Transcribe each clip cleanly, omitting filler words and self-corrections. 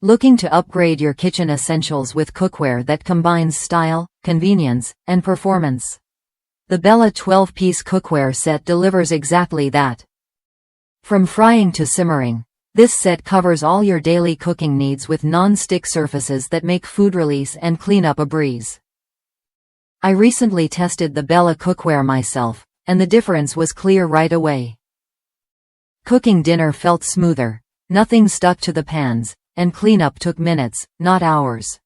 Looking to upgrade your kitchen essentials with cookware that combines style, convenience, and performance? The Bella 12-piece cookware set delivers exactly that. From frying to simmering, this set covers all your daily cooking needs with non-stick surfaces that make food release and cleanup a breeze. I recently tested the Bella cookware myself, and the difference was clear right away. Cooking dinner felt smoother, nothing stuck to the pans, and cleanup took minutes, not hours.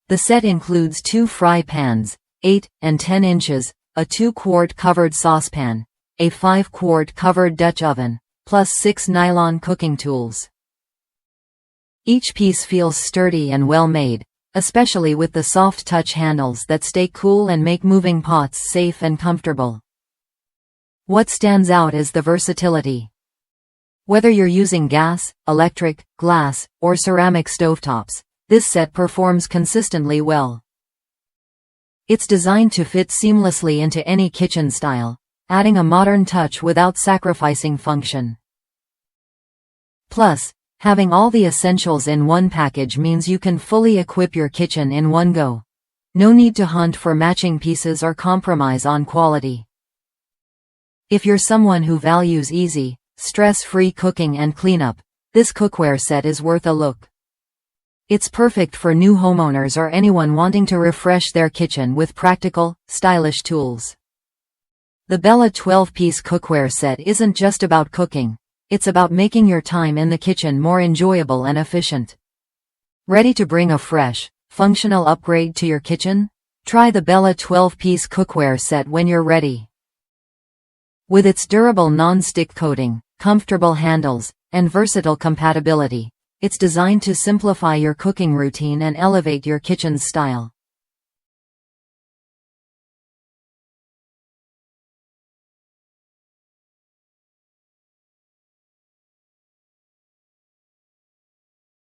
The set includes 2 fry pans, 8 and 10 inches, a 2-quart covered saucepan, a 5-quart covered Dutch oven, plus 6 nylon cooking tools. Each piece feels sturdy and well made, especially with the soft touch handles that stay cool and make moving pots safe and comfortable. What stands out is the versatility. Whether you're using gas, electric, glass, or ceramic stovetops, this set performs consistently well. It's designed to fit seamlessly into any kitchen style, adding a modern touch without sacrificing function. Plus, having all the essentials in one package means you can fully equip your kitchen in one go. No need to hunt for matching pieces or compromise on quality. If you're someone who values easy, stress-free cooking and cleanup, this cookware set is worth a look. It's perfect for new homeowners or anyone wanting to refresh their kitchen with practical, stylish tools. The Bella 12-piece cookware set isn't just about cooking, it's about making your time in the kitchen more enjoyable and efficient. Ready to bring a fresh, functional upgrade to your kitchen? Try the Bella 12-piece cookware set when you're ready. With its durable non-stick coating, comfortable handles, and versatile compatibility, it's designed to simplify your cooking routine and elevate your kitchen's style.